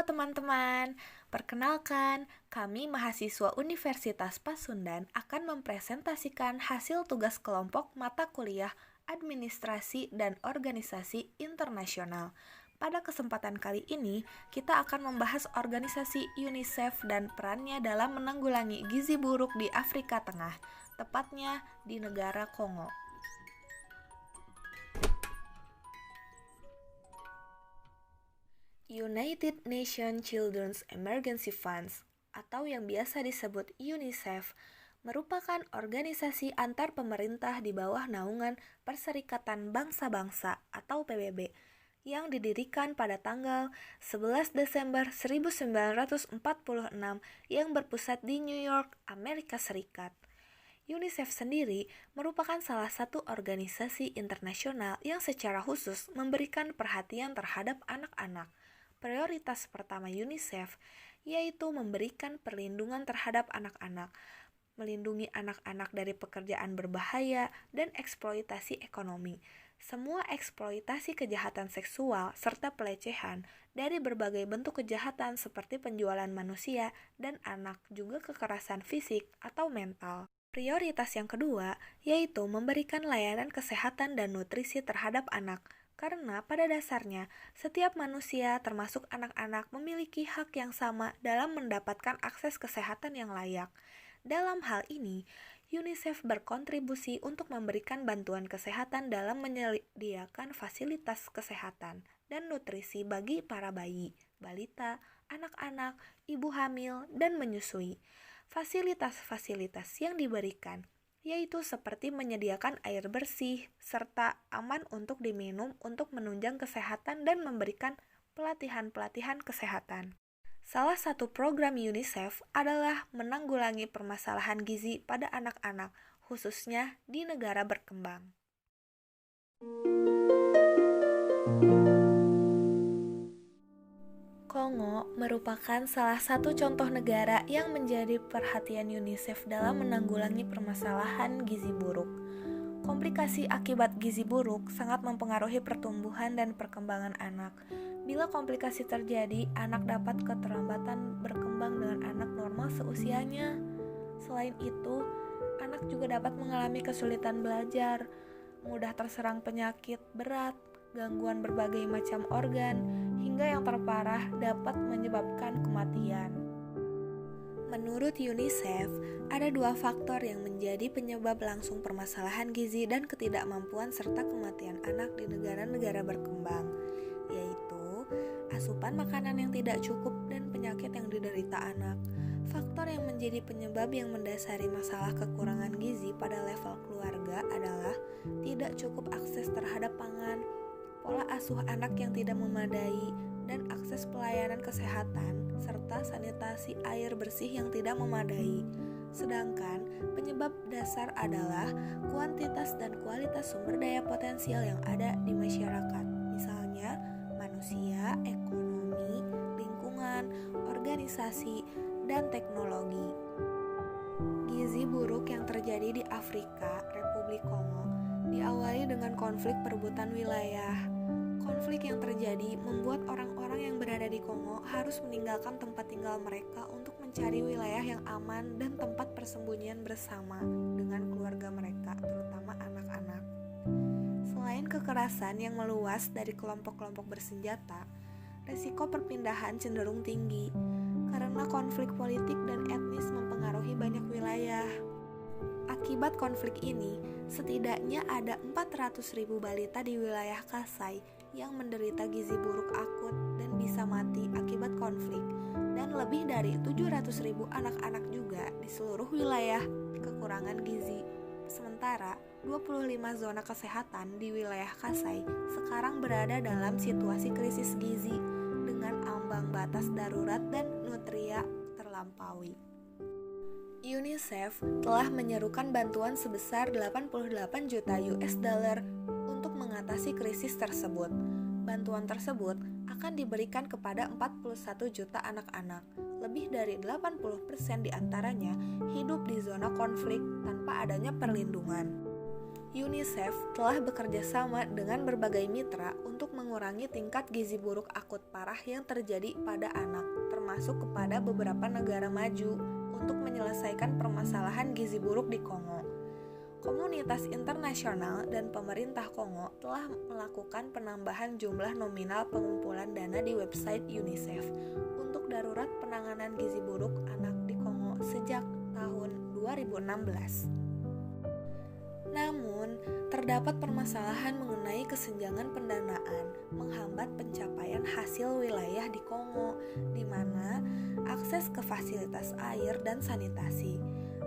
teman-teman, perkenalkan, kami mahasiswa Universitas Pasundan akan mempresentasikan hasil tugas kelompok mata kuliah Administrasi dan Organisasi Internasional. Pada kesempatan kali ini, kita akan membahas organisasi UNICEF dan perannya dalam menanggulangi gizi buruk di Afrika Tengah, tepatnya di negara Kongo. United Nations Children's Emergency Funds, atau yang biasa disebut UNICEF, merupakan organisasi antar pemerintah di bawah naungan Perserikatan Bangsa-Bangsa atau PBB yang didirikan pada tanggal 11 Desember 1946 yang berpusat di New York, Amerika Serikat. UNICEF sendiri merupakan salah satu organisasi internasional yang secara khusus memberikan perhatian terhadap anak-anak. Prioritas pertama UNICEF yaitu memberikan perlindungan terhadap anak-anak, melindungi anak-anak dari pekerjaan berbahaya dan eksploitasi ekonomi. Semua eksploitasi kejahatan seksual serta pelecehan dari berbagai bentuk kejahatan seperti penjualan manusia dan anak, juga kekerasan fisik atau mental. Prioritas yang kedua yaitu memberikan layanan kesehatan dan nutrisi terhadap anak. Karena pada dasarnya, setiap manusia termasuk anak-anak memiliki hak yang sama dalam mendapatkan akses kesehatan yang layak. Dalam hal ini, UNICEF berkontribusi untuk memberikan bantuan kesehatan dalam menyediakan fasilitas kesehatan dan nutrisi bagi para bayi, balita, anak-anak, ibu hamil, dan menyusui. Fasilitas-fasilitas yang diberikan yaitu seperti menyediakan air bersih, serta aman untuk diminum untuk menunjang kesehatan dan memberikan pelatihan-pelatihan kesehatan. Salah satu program UNICEF adalah menanggulangi permasalahan gizi pada anak-anak, khususnya di negara berkembang. Kongo merupakan salah satu contoh negara yang menjadi perhatian UNICEF dalam menanggulangi permasalahan gizi buruk. Komplikasi akibat gizi buruk sangat mempengaruhi pertumbuhan dan perkembangan anak. Bila komplikasi terjadi, anak dapat keterlambatan berkembang dengan anak normal seusianya. Selain itu, anak juga dapat mengalami kesulitan belajar, mudah terserang penyakit berat, gangguan berbagai macam organ, hingga yang terparah dapat menyebabkan kematian. Menurut UNICEF, ada dua faktor yang menjadi penyebab langsung permasalahan gizi dan ketidakmampuan serta kematian anak di negara-negara berkembang, yaitu asupan makanan yang tidak cukup dan penyakit yang diderita anak. Faktor yang menjadi penyebab yang mendasari masalah kekurangan gizi pada level keluarga adalah tidak cukup akses terhadap pangan, pola asuh anak yang tidak memadai, dan akses pelayanan kesehatan, serta sanitasi air bersih yang tidak memadai. Sedangkan penyebab dasar adalah kuantitas dan kualitas sumber daya potensial yang ada di masyarakat, misalnya manusia, ekonomi, lingkungan, organisasi, dan teknologi. Gizi buruk yang terjadi di Afrika, Republik Kongo, diawali dengan konflik perebutan wilayah. Konflik yang terjadi membuat orang-orang yang berada di Kongo harus meninggalkan tempat tinggal mereka untuk mencari wilayah yang aman dan tempat persembunyian bersama dengan keluarga mereka, terutama anak-anak. Selain kekerasan yang meluas dari kelompok-kelompok bersenjata, risiko perpindahan cenderung tinggi karena konflik politik dan etnis mempengaruhi banyak wilayah. Akibat konflik ini, setidaknya ada 400.000 balita di wilayah Kasai yang menderita gizi buruk akut dan bisa mati akibat konflik, dan lebih dari 700.000 anak-anak juga di seluruh wilayah kekurangan gizi. Sementara, 25 zona kesehatan di wilayah Kasai sekarang berada dalam situasi krisis gizi dengan ambang batas darurat dan nutria terlampaui. UNICEF telah menyerukan bantuan sebesar 88 juta US dollar untuk mengatasi krisis tersebut. Bantuan tersebut akan diberikan kepada 41 juta anak-anak. Lebih dari 80% diantaranya hidup di zona konflik tanpa adanya perlindungan. UNICEF telah bekerja sama dengan berbagai mitra untuk mengurangi tingkat gizi buruk akut parah yang terjadi pada anak, termasuk kepada beberapa negara maju untuk menyelesaikan permasalahan gizi buruk di Kongo. Komunitas internasional dan pemerintah Kongo telah melakukan penambahan jumlah nominal pengumpulan dana di website UNICEF untuk darurat penanganan gizi buruk anak di Kongo sejak tahun 2016. Namun, terdapat permasalahan mengenai kesenjangan pendanaan menghambat pencapaian hasil wilayah di Kongo, di mana akses ke fasilitas air dan sanitasi,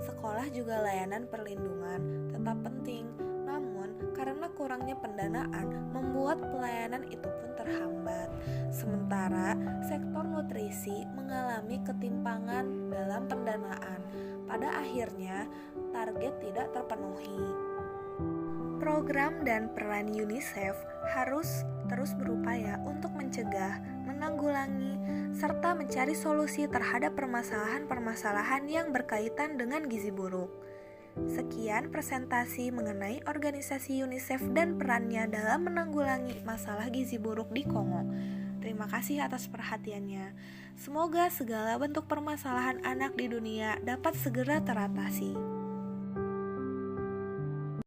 sekolah juga layanan perlindungan tetap penting. Namun, karena kurangnya pendanaan membuat pelayanan itu pun terhambat. Sementara, sektor nutrisi mengalami ketimpangan dalam pendanaan. Pada akhirnya, target tidak terpenuhi. Program dan peran UNICEF harus terus berupaya untuk mencegah, menanggulangi, serta mencari solusi terhadap permasalahan-permasalahan yang berkaitan dengan gizi buruk. Sekian presentasi mengenai organisasi UNICEF dan perannya dalam menanggulangi masalah gizi buruk di Kongo. Terima kasih atas perhatiannya. Semoga segala bentuk permasalahan anak di dunia dapat segera teratasi.